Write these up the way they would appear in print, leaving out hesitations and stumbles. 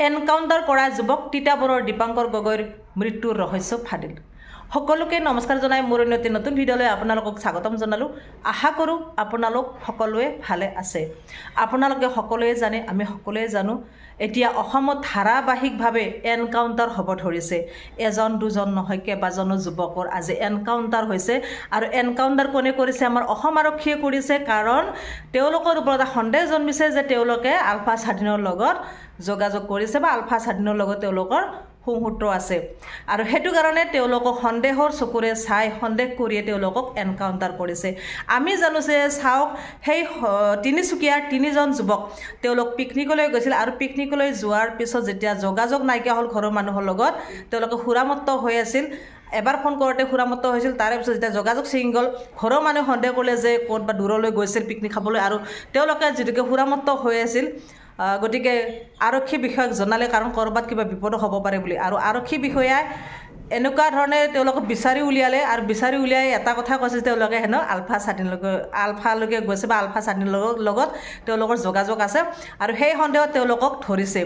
Encounter কৰা যুৱক তিতাবৰৰ দীপাংকৰ গগৈৰ মৃত্যুৰ ৰহস্য ফাদিল। সকলোকে নমস্কাৰ জনাই মোৰ অন্যটি নতুন ভিডিঅ'লৈ আপোনালোকক স্বাগতম জনালোঁ। আশা কৰোঁ আপোনালোক সকলোৱে ভালে আছে। আপোনালোকে সকলোৱে জানে, আমি সকলোৱে জানো, এতিয়া অসমত ধাৰাবাহিকভাৱে এনকাউণ্টাৰ হ'ব ধৰিছে। এজন দুজন নহয়, কেইবাজনো যুৱকৰ আজি এনকাউণ্টাৰ হৈছে। আৰু এনকাউণ্টাৰ কোনে কৰিছে? আমাৰ অসম আৰক্ষীয়ে কৰিছে। কাৰণ তেওঁলোকৰ ওপৰত সন্দেহ জন্মিছে যে তেওঁলোকে আলফা স্বাধীনৰ লগত যোগাযোগ কৰিছে বা আলফা স্বাধীনৰ লগত তেওঁলোকৰ সংসূত্ৰ আছে। আৰু সেইটো কাৰণে তেওঁলোকক সন্দেহৰ চকুৰে চাই সন্দেহ কৰিয়ে তেওঁলোকক এনকাউণ্টাৰ কৰিছে। আমি জানো যে চাওক, সেই তিনিচুকীয়াৰ তিনিজন যুৱক তেওঁলোক পিকনিকলৈ গৈছিল। আৰু পিকনিকলৈ যোৱাৰ পিছত যেতিয়া যোগাযোগ নাইকিয়া হ'ল ঘৰৰ মানুহৰ লগত, তেওঁলোকে সুৰামত্ত হৈ আছিল। এবাৰ ফোন কৰোঁতে সুৰামত্ত হৈছিল। তাৰে পিছত যেতিয়া যোগাযোগ ছিঙি গ'ল, ঘৰৰ মানুহে সন্দেহ কৰিলে যে ক'ৰবাত দূৰলৈ গৈছিল পিকনিক খাবলৈ। আৰু তেওঁলোকে যিটোকে সুৰামত্ত হৈ আছিল, গতিকে আৰক্ষী বিষয়াক জনালে, কাৰণ ক'ৰবাত কিবা বিপদ হ'ব পাৰে বুলি। আৰু আৰক্ষী বিষয়াই এনেকুৱা ধৰণে তেওঁলোকক বিচাৰি উলিয়ালে। আৰু বিচাৰি উলিয়াই এটা কথা কৈছে, তেওঁলোকে হেনো আলফালৈকে গৈছে বা আলফা স্বাধীনৰ লগত তেওঁলোকৰ যোগাযোগ আছে। আৰু সেই সন্দেহত তেওঁলোকক ধৰিছে।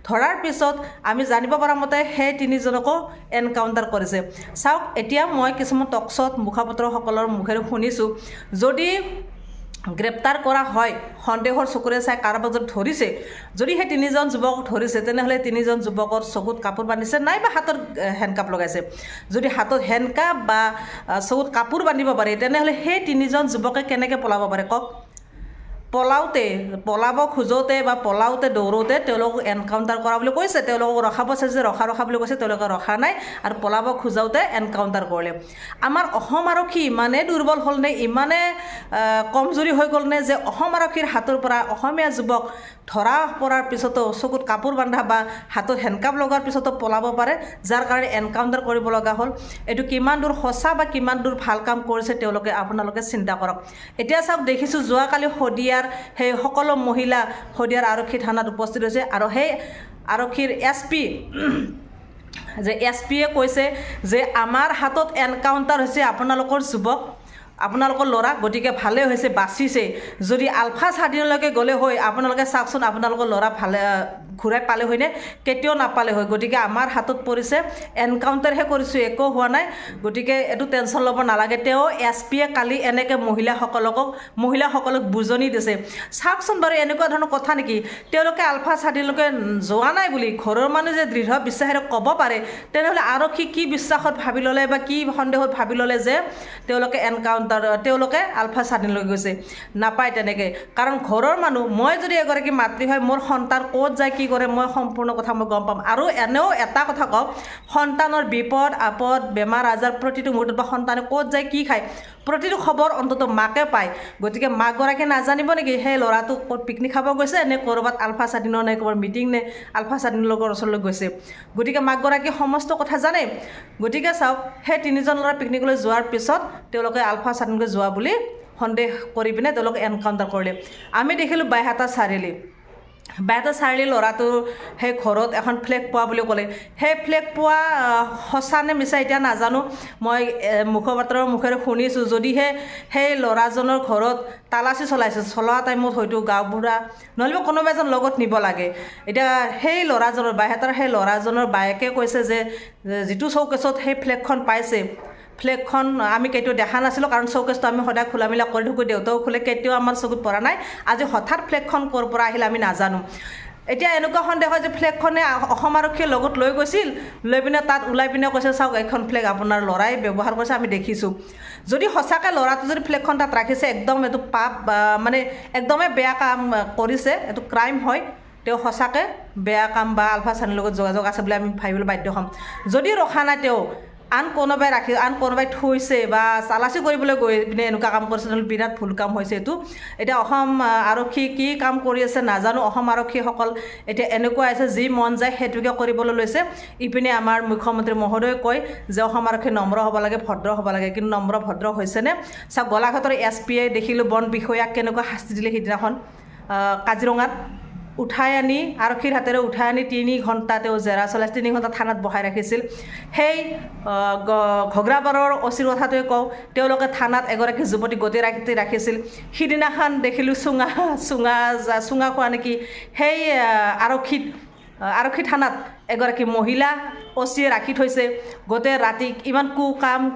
ধৰাৰ পিছত আমি জানিব পৰা মতে সেই তিনিজনকো এনকাউণ্টাৰ কৰিছে। চাওক, এতিয়া মই কিছুমান টকশ্বত মুখপাত্ৰসকলৰ মুখেৰে শুনিছোঁ, যদি গ্ৰেপ্তাৰ কৰা হয়, সন্দেহৰ চকুৰে চাই কাৰোবাক যদি ধৰিছে, যদি সেই তিনিজন যুৱকক ধৰিছে, তেনেহ'লে তিনিজন যুৱকৰ চকুত কাপোৰ বান্ধিছে, নাইবা হাতত হেণ্ডকাপ লগাইছে। যদি হাতত হেণ্ডকাপ বা চকুত কাপোৰ বান্ধিব পাৰে, তেনেহ'লে সেই তিনিজন যুৱকে কেনেকৈ পলাব পাৰে কওক? পলাব খোজোতে বা পলাওঁতে দৌৰোতে তেওঁলোকক এনকাউণ্টাৰ কৰা বুলি কৈছে। তেওঁলোকক ৰখাব চাইছে, ৰখা বুলি কৈছে, তেওঁলোকে ৰখা নাই। আৰু পলাব খোজাওঁতে এনকাউণ্টাৰ কৰিলে। আমাৰ অসম আৰক্ষী ইমানেই দুৰ্বল হ'লনে, ইমানে কমজুৰি হৈ গ'লনে যে অসম আৰক্ষীৰ হাতৰ পৰা অসমীয়া যুৱক ধৰা পৰাৰ পিছতো চকুত কাপোৰ বান্ধা বা হাতত হেণ্ডকাপ লগোৱাৰ পিছতো পলাব পাৰে, যাৰ কাৰণে এনকাউণ্টাৰ কৰিব লগা হ'ল। এইটো কিমান দূৰ সঁচা বা কিমান দূৰ ভাল কাম কৰিছে আপোনালোকে চিন্তা কৰক। এতিয়া চাওক, দেখিছোঁ যোৱাকালি শদিয়াৰ সেই সকলো মহিলা শদিয়াৰ আৰক্ষী থানাত উপস্থিত হৈছে। আৰু সেই আৰক্ষীৰ এছপিয়ে কৈছে যে আমাৰ হাতত এনকাউণ্টাৰ হৈছে আপোনালোকৰ যুৱক, আপোনালোকৰ ল'ৰা, গতিকে ভালেই হৈছে, বাচিছে। যদি আলফা স্বাধীনলৈকে গ'লে হয়, আপোনালোকে চাওকচোন, আপোনালোকৰ ল'ৰা ভালে ঘূৰাই পালে হয়নে? কেতিয়াও নাপালে হয়। গতিকে আমাৰ হাতত পৰিছে, এনকাউণ্টাৰহে কৰিছোঁ, একো হোৱা নাই। গতিকে এইটো টেনশ্যন ল'ব নালাগে। তেওঁ এছপিয়ে কালি এনেকৈ মহিলাসকলক বুজনি দিছে। চাওকচোন বাৰু, এনেকুৱা ধৰণৰ কথা নেকি? তেওঁলোকে আলফা স্বাধীনলৈকে যোৱা নাই বুলি ঘৰৰ মানুহে যে দৃঢ় বিশ্বাসেৰে ক'ব পাৰে, তেনেহ'লে আৰক্ষী কি বিশ্বাসত ভাবি ল'লে বা কি সন্দেহত ভাবি ল'লে যে তেওঁলোকে আলফা স্বাধীনলৈ গৈছে? নাপায় তেনেকৈ। কাৰণ ঘৰৰ মানুহ, মই যদি এগৰাকী মাতৃ হয়, মোৰ সন্তান ক'ত যায়, কি কৰে, মই সম্পূৰ্ণ কথা মই গম পাম। আৰু এনেও এটা কথা কওঁ, সন্তানৰ বিপদ আপদ বেমাৰ আজাৰ প্ৰতিটো মুহূৰ্তত বা সন্তানে ক'ত যায়, কি খায়, প্ৰতিটো খবৰ অন্ততঃ মাকে পায়। গতিকে মাকগৰাকীয়ে নাজানিব নেকি সেই ল'ৰাটো ক'ত পিকনিক খাব গৈছে, নে ক'ৰবাত আলফা স্বাধীনৰ নে ক'ৰবাত মিটিং নে আলফা স্বাধীনৰ লগৰ ওচৰলৈ গৈছে? গতিকে মাকগৰাকীয়ে সমস্ত কথা জানে। গতিকে চাওক, সেই তিনিজন ল'ৰা পিকনিকলৈ যোৱাৰ পিছত তেওঁলোকে আলফা স্বাধীনলৈ যোৱা বুলি সন্দেহ কৰি পিনে তেওঁলোকে এনকাউণ্টাৰ কৰিলে। আমি দেখিলোঁ বাইহাটা চাৰিআলি ল'ৰাটো সেই ঘৰত এখন ফ্লেগ পোৱা বুলি ক'লে। সেই ফ্লেগ পোৱা সঁচা নে মিছা এতিয়া নাজানো, মই মুখপাত্ৰৰ মুখেৰে শুনিছোঁ। যদিহে সেই ল'ৰাজনৰ ঘৰত তালাচী চলোৱা টাইমত হয়তো গাঁওবুঢ়া নহ'লে কোনোবা এজন লগত নিব লাগে। এতিয়া সেই ল'ৰাজনৰ বাইহাটাৰ সেই ল'ৰাজনৰ বায়েকে কৈছে যে যিটো চৌকেছত সেই ফ্লেগখন পাইছে, ফ্লেগখন আমি কেতিয়াও দেখা নাছিলোঁ, কাৰণ চৌকেছটো আমি সদায় খোলা মেলা কৰি থাকোঁ, দেউতাও খোলে, কেতিয়াও আমাৰ চকুত পৰা নাই। আজি হঠাৎ ফ্লেগখন ক'ৰ পৰা আহিল আমি নাজানো। এতিয়া এনেকুৱা সন্দেহ হয় যে ফ্লেগখনে অসম আৰক্ষীয়ে লগত লৈ গৈছিল, লৈ পিনে তাত ওলাই পিনে কৈছে চাওক, এইখন ফ্লেগ আপোনাৰ ল'ৰাই ব্যৱহাৰ কৰিছে, আমি দেখিছোঁ। যদি সঁচাকৈ ল'ৰাটো যদি ফ্লেগখন তাত ৰাখিছে, একদম এইটো পাপ, মানে একদমেই বেয়া কাম কৰিছে, এইটো ক্ৰাইম হয়। তেওঁ সঁচাকৈ বেয়া কাম বা আলফা স্বাধীনৰ লগত যোগাযোগ আছে বুলি আমি ভাবিবলৈ বাধ্য হ'ম। যদি ৰখা নাই, তেওঁ আন কোনোবাই থৈছে বা তালাচী কৰিবলৈ গৈ পিনে এনেকুৱা কাম কৰিছে, নহ'লে বিৰাট ভুল কাম হৈছে এইটো। এতিয়া অসম আৰক্ষী কি কাম কৰি আছে নাজানো। অসম আৰক্ষীসকল এতিয়া এনেকুৱা আছে, যি মন যায় সেইটোকে কৰিবলৈ লৈছে। ইপিনে আমাৰ মুখ্যমন্ত্ৰী মহোদয়ে কয় যে অসম আৰক্ষী নম্ৰ হ'ব লাগে, ভদ্ৰ হ'ব লাগে, কিন্তু নম্ৰ ভদ্ৰ হৈছেনে? চাওক, গোলাঘাটৰ এছপিয়ে দেখিলোঁ বন বিষয়াক কেনেকুৱা শাস্তি দিলে সিদিনাখন। কাজিৰঙাত উঠাই আনি আৰক্ষীৰ হাতেৰে উঠাই আনি 3 ঘণ্টা তেওঁ জেৰা চলাইছিল, 3 ঘণ্টা থানাত বহাই ৰাখিছিল। সেই ঘগ্ৰাবাৰৰ অচিৰ কথাটোৱে কওঁ, তেওঁলোকে থানাত এগৰাকী যুৱতী গতি ৰাখিছিল। সিদিনাখন দেখিলোঁ চুঙা খোৱা নেকি সেই আৰক্ষীত আৰক্ষী থানাত এগৰাকী মহিলা অচিয়ে ৰাখি থৈছে গোটেই ৰাতি ইমান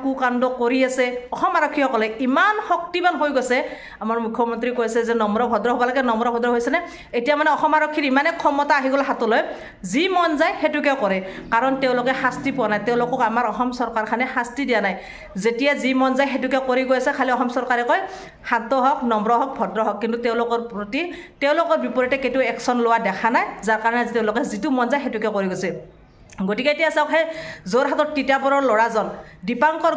কুকাণ্ড কৰি আছে অসম আৰক্ষীসকলে ইমান শক্তিবান হৈ গৈছে আমাৰ মুখ্যমন্ত্ৰী কৈছে যে নম্ৰ ভদ্ৰ হ'ব লাগে নম্ৰ ভদ্ৰ হৈছেনে এতিয়া মানে অসম আৰক্ষীৰ ইমানে ক্ষমতা আহি গ'ল হাতলৈ যি মন যায় সেইটোকে কৰে কাৰণ তেওঁলোকে শাস্তি পোৱা নাই তেওঁলোকক আমাৰ অসম চৰকাৰখনে শাস্তি দিয়া নাই যেতিয়া যি মন যায় সেইটোকে কৰি গৈ আছে খালি অসম চৰকাৰে কয় শান্ত হওক নম্ৰ হওক ভদ্ৰ হওক কিন্তু তেওঁলোকৰ বিপৰীতে কেতিয়াও একশ্যন লোৱা দেখা নাই যাৰ কাৰণে তেওঁলোকে যিটো মন যায় সেইটোকে কৰি গৈছে গতিকে এতিয়া চাওক সেই যোৰহাটৰ তিতাবৰৰ ল'ৰাজন দীপাংকৰ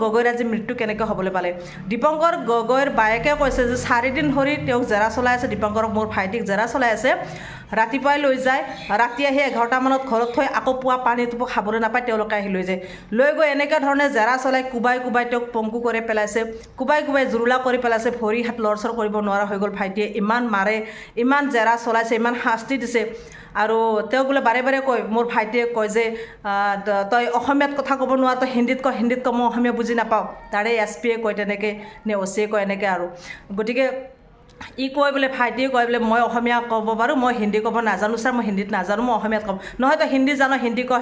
গগৈৰ আজি মৃত্যু কেনেকৈ হ'বলৈ পালে দীপাংকৰ গগৈৰ বায়েকে কৈছে যে 4 দিন ধৰি তেওঁক জেৰা চলাই আছে দীপাংকৰক মোৰ ভাইটিক জেৰা চলাই আছে ৰাতিপুৱাই লৈ যায় ৰাতি আহি 11টা মানত ঘৰত থৈ আকৌ পুৱা পানীটো খাবলৈ নাপায় তেওঁলোকে আহি লৈ যায় লৈ গৈ এনেকুৱা ধৰণে জেৰা চলাই কুবাই তেওঁক পংগু কৰি পেলাইছে কুবাই জুৰুলা কৰি পেলাইছে ভৰি হাত লৰচৰ কৰিব নোৱাৰা হৈ গ'ল ভাইটিয়ে ইমান মাৰে ইমান জেৰা চলাইছে ইমান শাস্তি দিছে আৰু তেওঁ বোলে বাৰে কয় মোৰ ভাইটিয়ে কয় যে তই অসমীয়াত কথা ক'ব নোৱাৰ তই হিন্দীত ক মই অসমীয়া বুজি নাপাওঁ তাৰে এছপিয়ে কয় তেনেকৈ নে অচিয়ে কয় এনেকৈ আৰু গতিকে ই কয় বোলে ভাইটিয়ে কয় বোলে মই অসমীয়া ক'ব পাৰোঁ মই হিন্দী ক'ব নাজানো ছাৰ মই হিন্দীত নাজানো মই অসমীয়াত ক'ম নহয় তই হিন্দী জানো হিন্দী ক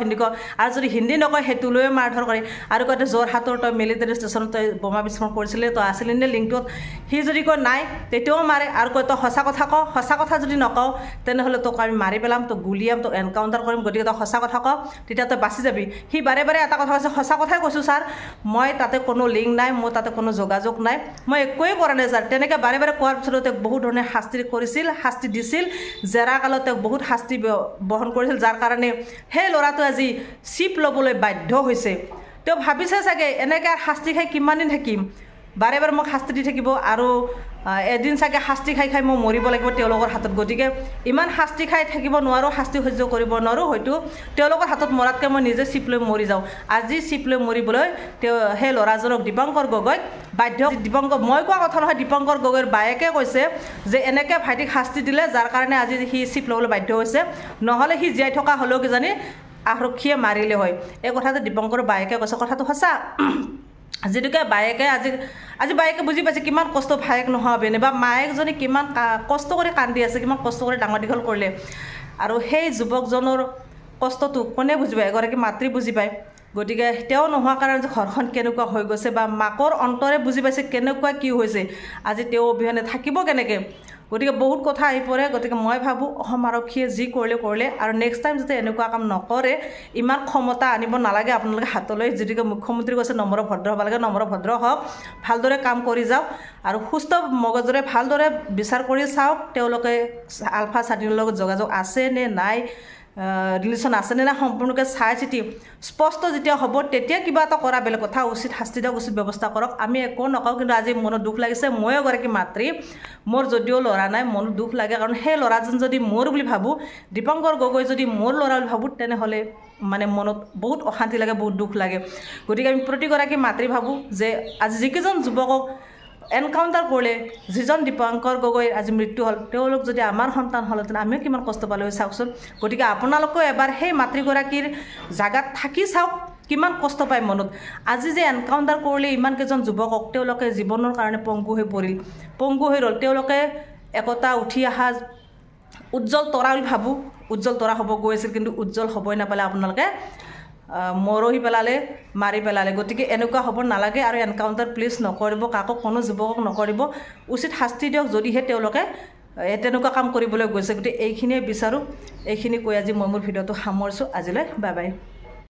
আৰু যদি হিন্দী নকয় সেইটো লৈয়ে মাৰধৰ কৰে আৰু কয় যোৰহাটৰ তই মিলিটাৰী ষ্টেচনত তই বোমা বিস্ফোৰণ কৰিছিলে তই আছিলি নে লিংকটোত সি যদি কয় নাই তেতিয়াও মাৰে আৰু কয় তই সঁচা কথা ক সঁচা কথা যদি নকওঁ তেনেহ'লে তোক আমি মাৰি পেলাম তোক গুলিয়াম তোক এনকাউণ্টাৰ কৰিম গতিকে তই সঁচা কথা ক তেতিয়া তই বাচি যাবি সি বাৰে এটা কথা কৈছে সঁচা কথাই কৈছোঁ ছাৰ মই তাতে কোনো লিংক নাই মোৰ তাতে কোনো যোগাযোগ নাই মই একোৱেই কৰা নাই ছাৰ তেনেকৈ বাৰে কোৱাৰ পিছতো তেওঁক বহুত ধৰণে শাস্তি দিছিল জেৰা কালত তেওঁক বহুত শাস্তি বহন কৰিছিল যাৰ কাৰণে সেই ল'ৰাটো আজি চিপ ল'বলৈ বাধ্য হৈছে তেওঁ ভাবিছে চাগে এনেকৈ শাস্তি খাই কিমান দিন থাকিম বাৰে মোক শাস্তি দি থাকিব আৰু এদিন চাগে শাস্তি খাই মই মৰিব লাগিব তেওঁলোকৰ হাতত গতিকে ইমান শাস্তি খাই থাকিব নোৱাৰোঁ শাস্তি সহ্য কৰিব নোৱাৰোঁ হয়তো তেওঁলোকৰ হাতত মৰাতকৈ মই নিজে চিপ লৈ মৰি যাওঁ আজি চিপ লৈ মৰিবলৈ তেওঁ সেই ল'ৰাজনক দীপাংকৰ গগৈক মই কোৱা কথা নহয় দীপাংকৰ গগৈৰ বায়েকে কৈছে যে এনেকৈ ভাইটিক শাস্তি দিলে যাৰ কাৰণে আজি সি চিপ ল'বলৈ বাধ্য হৈছে নহ'লে সি জীয়াই থকা হ'লেও কিজানি আৰক্ষীয়ে মাৰিলে হয় এই কথাটো দীপাংকৰ বায়েকে কৈছে কথাটো সঁচা যিটোকে বায়েকে আজি বায়েকে বুজি পাইছে কিমান কষ্ট ভায়েক নহ'বনে বা মায়েকজনী কিমান কষ্ট কৰি কান্দি আছে কিমান কষ্ট কৰি ডাঙৰ দীঘল কৰিলে আৰু সেই যুৱকজনৰ কষ্টটো কোনে বুজি পায় এগৰাকী মাতৃ বুজি পায় গতিকে তেওঁ নোহোৱা কাৰণে যে ঘৰখন কেনেকুৱা হৈ গৈছে বা মাকৰ অন্তৰে বুজি পাইছে কেনেকুৱা কি হৈছে আজি তেওঁ অবিহনে থাকিব কেনেকৈ গতিকে বহুত কথা আহি পৰে গতিকে মই ভাবোঁ অসম আৰক্ষীয়ে যি কৰিলে আৰু নেক্সট টাইম যাতে এনেকুৱা কাম নকৰে ইমান ক্ষমতা আনিব নালাগে আপোনালোকে হাতলৈ যিটোকে মুখ্যমন্ত্ৰী কৈছে নম্ৰ ভদ্ৰ হ'ব লাগে নম্ৰ ভদ্ৰ হওক ভালদৰে কাম কৰি যাওক আৰু সুস্থ মগজৰে ভালদৰে বিচাৰ কৰি চাওক তেওঁলোকে আলফা স্বাধীনৰ লগত যোগাযোগ আছে নে নাই ৰিলেশ্যন আছেনে নাই সম্পূৰ্ণকৈ চাই চিতি স্পষ্ট যেতিয়া হ'ব তেতিয়া কিবা এটা কৰা বেলেগ কথা উচিত শাস্তি দিয়ক উচিত ব্যৱস্থা কৰক আমি একো নকওঁ কিন্তু আজি মনত দুখ লাগিছে মই এগৰাকী মাতৃ মোৰ যদিও ল'ৰা নাই মনত দুখ লাগে কাৰণ সেই ল'ৰাজন যদি মোৰ বুলি ভাবোঁ দীপাংকৰ গগৈ যদি মোৰ ল'ৰা বুলি ভাবোঁ তেনেহ'লে মানে মনত বহুত অশান্তি লাগে বহুত দুখ লাগে গতিকে আমি প্ৰতিগৰাকী মাতৃ ভাবোঁ যে আজি যিকেইজন যুৱকক এনকাউণ্টাৰ কৰিলে যিজন দীপাংকৰ গগৈৰ আজি মৃত্যু হ'ল তেওঁলোক যদি আমাৰ সন্তান হ'লহেঁতেন আমিও কিমান কষ্ট পালোঁ চাওকচোন গতিকে আপোনালোকেও এবাৰ সেই মাতৃগৰাকীৰ জাগাত থাকি চাওক কিমান কষ্ট পায় মনত আজি যে এনকাউণ্টাৰ কৰিলে ইমানকেইজন যুৱকক তেওঁলোকে জীৱনৰ কাৰণে পংগু হৈ ৰ'ল তেওঁলোকে একতা উঠি অহা উজ্জ্বল তৰা বুলি ভাবোঁ উজ্জ্বল তৰা হ'ব গৈ আছিল কিন্তু উজ্জ্বল হ'বই নাপালে আপোনালোকে মৰহি পেলালে মাৰি পেলালে গতিকে এনেকুৱা হ'ব নালাগে আৰু এনকাউণ্টাৰ প্লিজ নকৰিব কাকো কোনো যুৱকক নকৰিব উচিত শাস্তি দিয়ক যদিহে তেওঁলোকে তেনেকুৱা কাম কৰিবলৈ গৈছে গতিকে এইখিনিয়ে বিচাৰোঁ এইখিনি কৈ আজি মই মোৰ ভিডিঅ'টো সামৰিছোঁ আজিলৈ বাই বাই